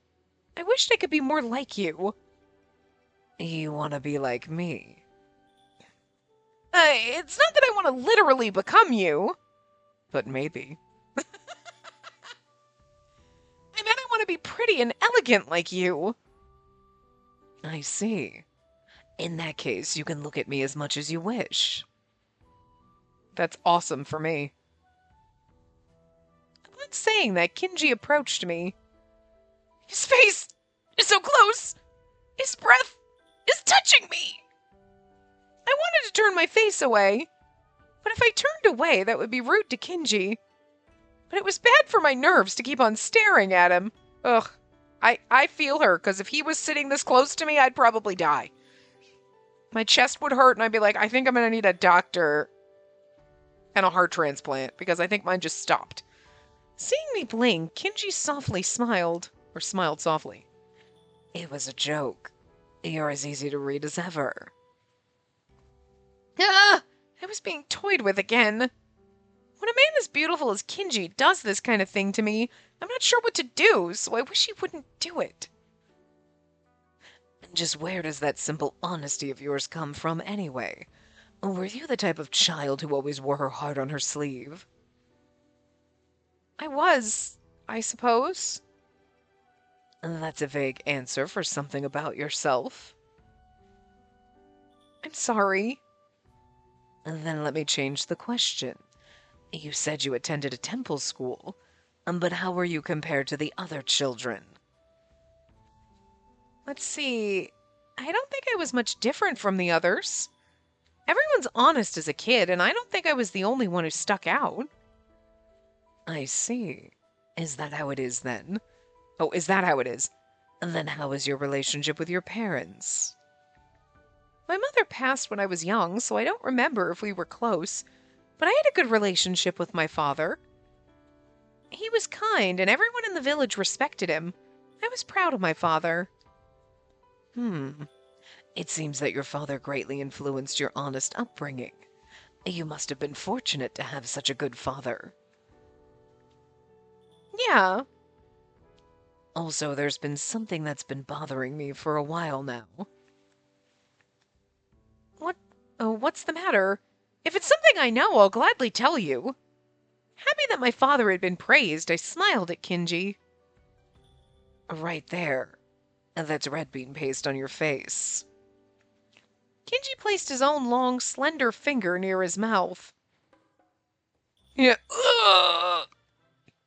I wished I could be more like you. You want to be like me? It's not that I want to literally become you. But maybe. I meant I want to be pretty and elegant like you. I see. In that case, you can look at me as much as you wish. That's awesome for me. Upon saying that, Kenji approached me. His face is so close. His breath is touching me. I wanted to turn my face away, but if I turned away, that would be rude to Kenji. But it was bad for my nerves to keep on staring at him. Ugh. I feel her, because if he was sitting this close to me, I'd probably die. My chest would hurt, and I'd be like, I think I'm going to need a doctor and a heart transplant, because I think mine just stopped. Seeing me blink, Kenji softly smiled, or smiled softly. It was a joke. You're as easy to read as ever. Ah! I was being toyed with again. When a man as beautiful as Kenji does this kind of thing to me, I'm not sure what to do, so I wish he wouldn't do it. Just where does that simple honesty of yours come from anyway? Were you the type of child who always wore her heart on her sleeve? I was, I suppose. That's a vague answer for something about yourself. I'm sorry. Then let me change the question. You said you attended a temple school. But how were you compared to the other children? Let's see. I don't think I was much different from the others. Everyone's honest as a kid, and I don't think I was the only one who stuck out. I see. Is that how it is then? Oh, is that how it is? And then how is your relationship with your parents? My mother passed when I was young, so I don't remember if we were close, but I had a good relationship with my father. He was kind, and everyone in the village respected him. I was proud of my father. It seems that your father greatly influenced your honest upbringing. You must have been fortunate to have such a good father. Yeah. Also, there's been something that's been bothering me for a while now. What? Oh, what's the matter? If it's something I know, I'll gladly tell you. Happy that my father had been praised, I smiled at Kinji. Right there. That's red bean paste on your face. Kinji placed his own long, slender finger near his mouth. Yeah. Ugh!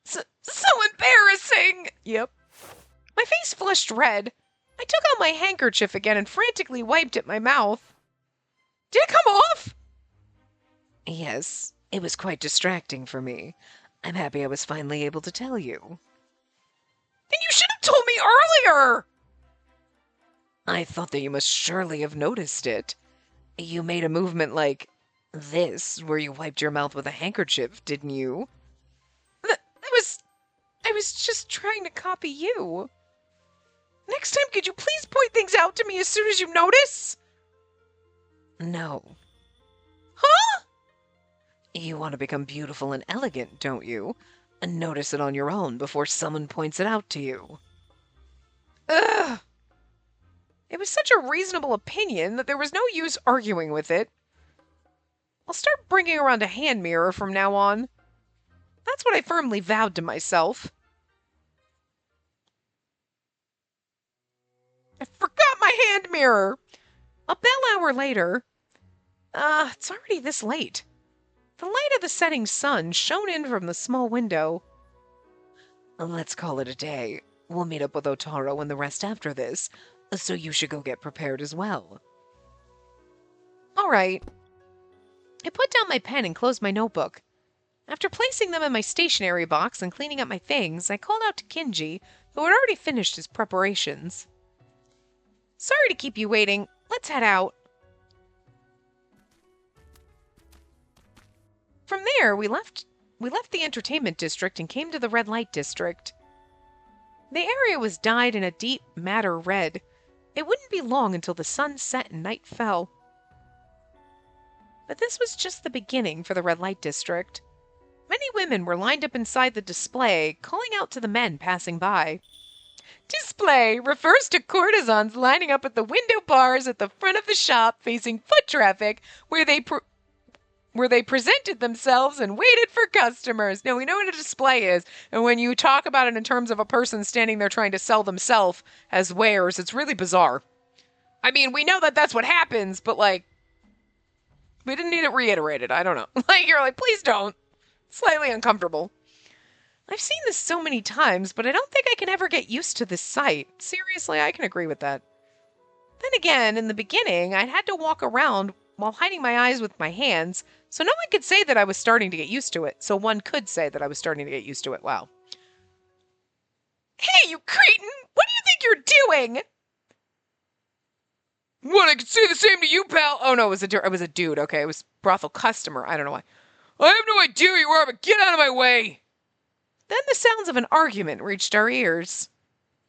So embarrassing! Yep. My face flushed red. I took out my handkerchief again and frantically wiped at my mouth. Did it come off? Yes, it was quite distracting for me. I'm happy I was finally able to tell you. Then you should have told me earlier! I thought that you must surely have noticed it. You made a movement like this, where you wiped your mouth with a handkerchief, didn't you? I was just trying to copy you. Next time, could you please point things out to me as soon as you notice? No. Huh? You want to become beautiful and elegant, don't you? And notice it on your own before someone points it out to you. Ugh. It was such a reasonable opinion that there was no use arguing with it. I'll start bringing around a hand mirror from now on. That's what I firmly vowed to myself. I forgot my hand mirror! A bell hour later. It's already this late. The light of the setting sun shone in from the small window. Let's call it a day. We'll meet up with Otaro and the rest after this, so you should go get prepared as well. All right. I put down my pen and closed my notebook. After placing them in my stationery box and cleaning up my things, I called out to Kinji, who had already finished his preparations. Sorry to keep you waiting. Let's head out. From there, we left the entertainment district and came to the red light district. The area was dyed in a deep, madder red. It wouldn't be long until the sun set and night fell. But this was just the beginning for the red light district. Many women were lined up inside the display, calling out to the men passing by. Display refers to courtesans lining up at the window bars at the front of the shop facing foot traffic where they presented themselves and waited for customers. Now, we know what a display is, and when you talk about it in terms of a person standing there trying to sell themselves as wares, it's really bizarre. I mean, we know that that's what happens, but, like, we didn't need it reiterated. I don't know. Like, you're like, please don't. Slightly uncomfortable. I've seen this so many times, but I don't think I can ever get used to this sight. Seriously, I can agree with that. Then again, in the beginning, I'd had to walk around while hiding my eyes with my hands, so no one could say that I was starting to get used to it. So one could say that I was starting to get used to it. Wow. Hey, you cretin! What do you think you're doing? What, I could say the same to you, pal? Oh, no, it was a dude. Okay, it was brothel customer. I don't know why. I have no idea who you are, but get out of my way! Then the sounds of an argument reached our ears.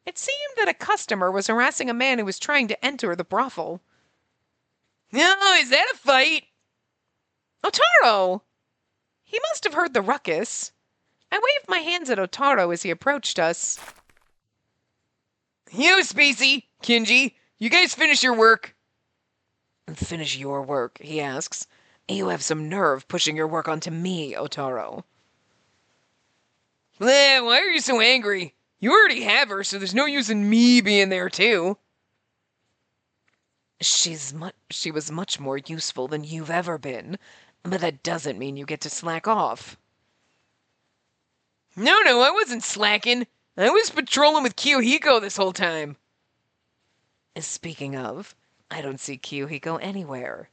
It seemed that a customer was harassing a man who was trying to enter the brothel. No, is that a fight? Otaro! He must have heard the ruckus. I waved my hands at Otaro as he approached us. You, Spacey, Kinji, you guys finish your work. Finish your work, he asks. You have some nerve pushing your work onto me, Otaro. Why are you so angry? You already have her, so there's no use in me being there, too. She was much more useful than you've ever been, but that doesn't mean you get to slack off. No, I wasn't slacking. I was patrolling with Kyohiko this whole time. Speaking of, I don't see Kyohiko anywhere.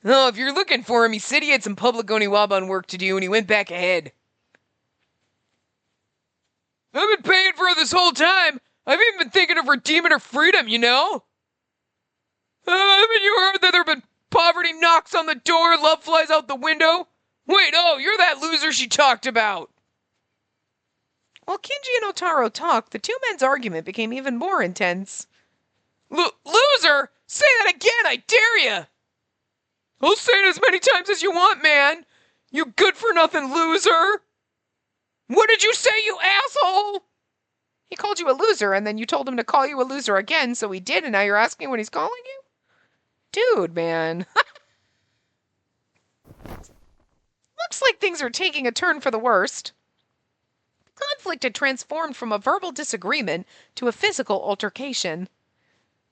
Oh, if you're looking for him, he said he had some public Oniwaban work to do and he went back ahead. I've been paying for her this whole time. I've even been thinking of redeeming her freedom, you know? Haven't you heard that there have been poverty knocks on the door, love flies out the window? Wait, oh, you're that loser she talked about. While Kinji and Otaro talked, the two men's argument became even more intense. Loser? Say that again, I dare ya! I'll say it as many times as you want, man! You good-for-nothing loser! What did you say, you asshole? He called you a loser, and then you told him to call you a loser again, so he did, and now you're asking when he's calling you? Dude, man. Looks like things are taking a turn for the worst. The conflict had transformed from a verbal disagreement to a physical altercation.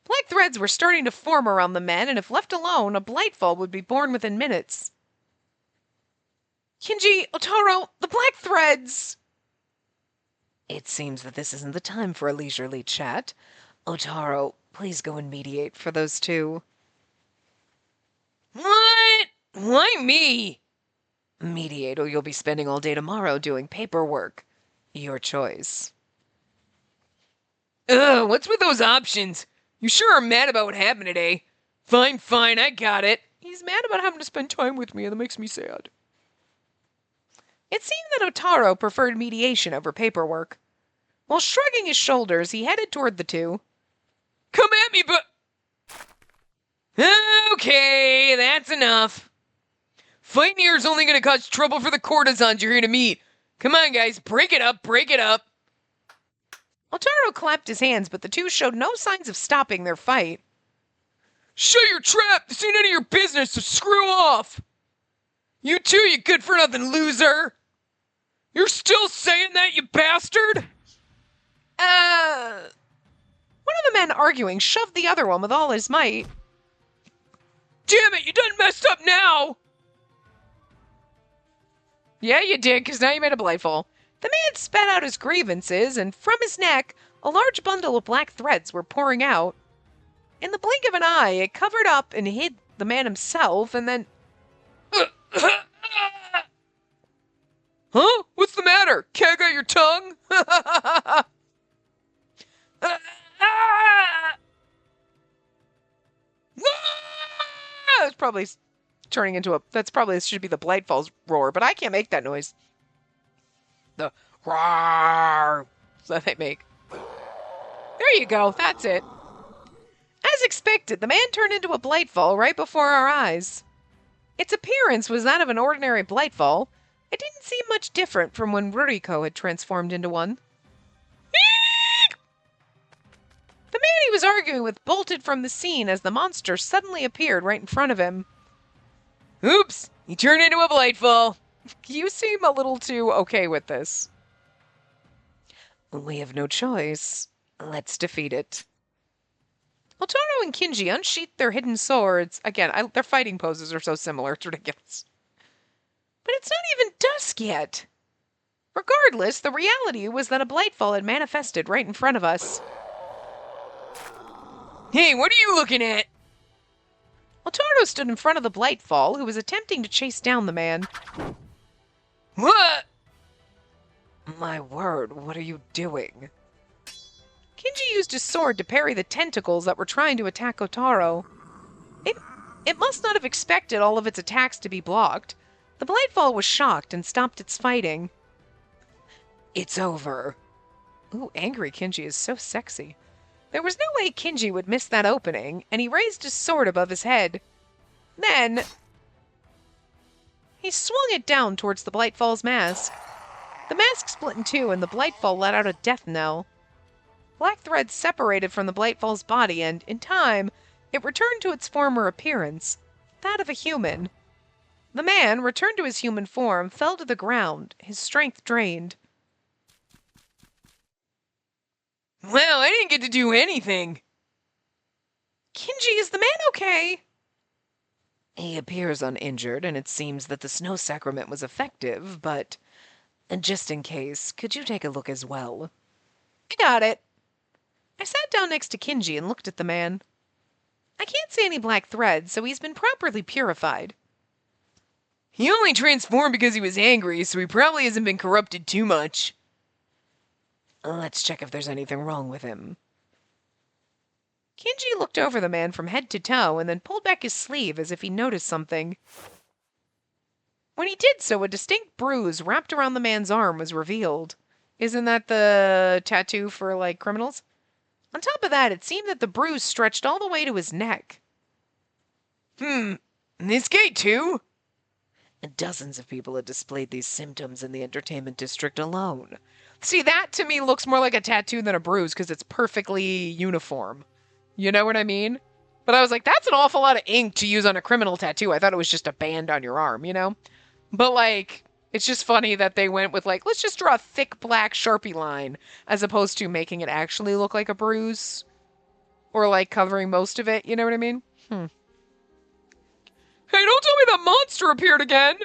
Black threads were starting to form around the men, and if left alone, a blightfall would be born within minutes. Kinji, Otaro, the black threads! It seems that this isn't the time for a leisurely chat. Otaro, please go and mediate for those two. What? Why me? Mediate, or you'll be spending all day tomorrow doing paperwork. Your choice. Ugh, what's with those options? You sure are mad about what happened today. Fine, I got it. He's mad about having to spend time with me, and that makes me sad. It seemed that Otaro preferred mediation over paperwork. While shrugging his shoulders, he headed toward the two. Come at me, but... Okay, that's enough. Fighting here is only going to cause trouble for the courtesans you're here to meet. Come on, guys, break it up. Otaro clapped his hands, but the two showed no signs of stopping their fight. Shut your trap! This ain't none of your business, so screw off! You too, you good-for-nothing loser! You're still saying that, you bastard? One of the men arguing shoved the other one with all his might. Damn it, you done messed up now! Yeah, you did, because now you made a blightfall. The man spat out his grievances, and from his neck, a large bundle of black threads were pouring out. In the blink of an eye, it covered up and hid the man himself, and then... Huh? What's the matter? Can't got your tongue? It's probably turning into a... That's probably should be the Blightfall's roar, but I can't make that noise. The roar that they make. There you go. That's it. As expected, the man turned into a Blightfall right before our eyes. Its appearance was that of an ordinary Blightfall. It didn't seem much different from when Ruriko had transformed into one. The man he was arguing with bolted from the scene as the monster suddenly appeared right in front of him. Oops, he turned into a Blightfall. You seem a little too okay with this. We have no choice. Let's defeat it. Otaro and Kinji unsheathed their hidden swords. Again, their fighting poses are so similar. It's ridiculous. But it's not even dusk yet. Regardless, the reality was that a Blightfall had manifested right in front of us. Hey, what are you looking at? Otaro stood in front of the Blightfall, who was attempting to chase down the man. What? My word, what are you doing? Kinji used his sword to parry the tentacles that were trying to attack Otaro. It must not have expected all of its attacks to be blocked. The Blightfall was shocked and stopped its fighting. It's over. Ooh, angry Kinji is so sexy. There was no way Kinji would miss that opening, and he raised his sword above his head. Then... he swung it down towards the Blightfall's mask. The mask split in two, and the Blightfall let out a death knell. Black threads separated from the Blightfall's body, and, in time, it returned to its former appearance, that of a human. The man, returned to his human form, fell to the ground, his strength drained. Well, I didn't get to do anything. Kinji, is the man okay? He appears uninjured, and it seems that the snow sacrament was effective, but And just in case, could you take a look as well? I got it. I sat down next to Kinji and looked at the man. I can't see any black threads, so he's been properly purified. He only transformed because he was angry, so he probably hasn't been corrupted too much. Let's check if there's anything wrong with him. Kinji looked over the man from head to toe and then pulled back his sleeve as if he noticed something. When he did so, a distinct bruise wrapped around the man's arm was revealed. Isn't that the tattoo for, like, criminals? On top of that, it seemed that the bruise stretched all the way to his neck. This guy too? Dozens of people had displayed these symptoms in the entertainment district alone. See, that to me looks more like a tattoo than a bruise because it's perfectly uniform. You know what I mean? But I was like, that's an awful lot of ink to use on a criminal tattoo. I thought it was just a band on your arm, you know? But, like, it's just funny that they went with, like, let's just draw a thick black Sharpie line as opposed to making it actually look like a bruise. Or, like, covering most of it, you know what I mean? Hey, don't tell me that monster appeared again!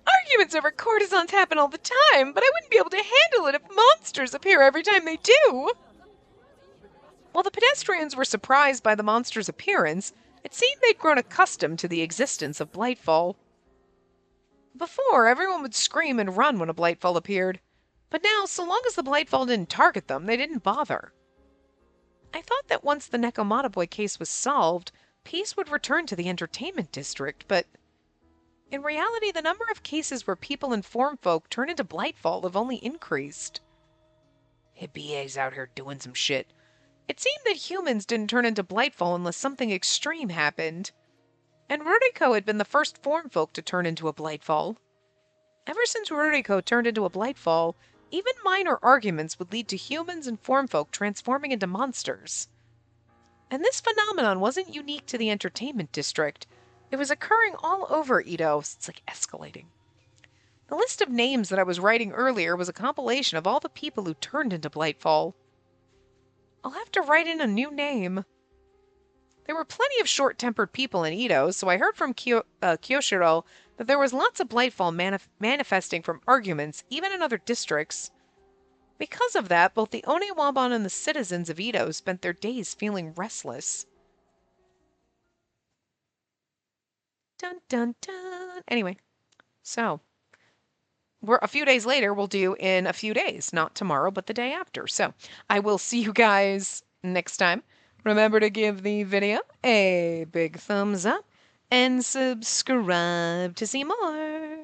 Arguments over courtesans happen all the time, but I wouldn't be able to handle it if monsters appear every time they do. While the pedestrians were surprised by the monster's appearance, it seemed they'd grown accustomed to the existence of Blightfall. Before, everyone would scream and run when a Blightfall appeared, but now, so long as the Blightfall didn't target them, they didn't bother. I thought that once the Nekomata Boy case was solved, peace would return to the entertainment district, but in reality, the number of cases where people and form folk turn into Blightfall have only increased. BA's out here doing some shit. It seemed that humans didn't turn into Blightfall unless something extreme happened. And Ruriko had been the first form folk to turn into a Blightfall. Ever since Ruriko turned into a Blightfall, even minor arguments would lead to humans and form folk transforming into monsters. And this phenomenon wasn't unique to the entertainment district. It was occurring all over Edo. It's like escalating. The list of names that I was writing earlier was a compilation of all the people who turned into Blightfall. I'll have to write in a new name. There were plenty of short-tempered people in Edo, so I heard from Kyoshiro that there was lots of Blightfall manifesting from arguments, even in other districts. Because of that, both the Onewaban and the citizens of Edo spent their days feeling restless. Dun dun dun. Anyway, so we're a few days later, we'll do in a few days, not tomorrow, but the day after. So I will see you guys next time. Remember to give the video a big thumbs up and subscribe to see more.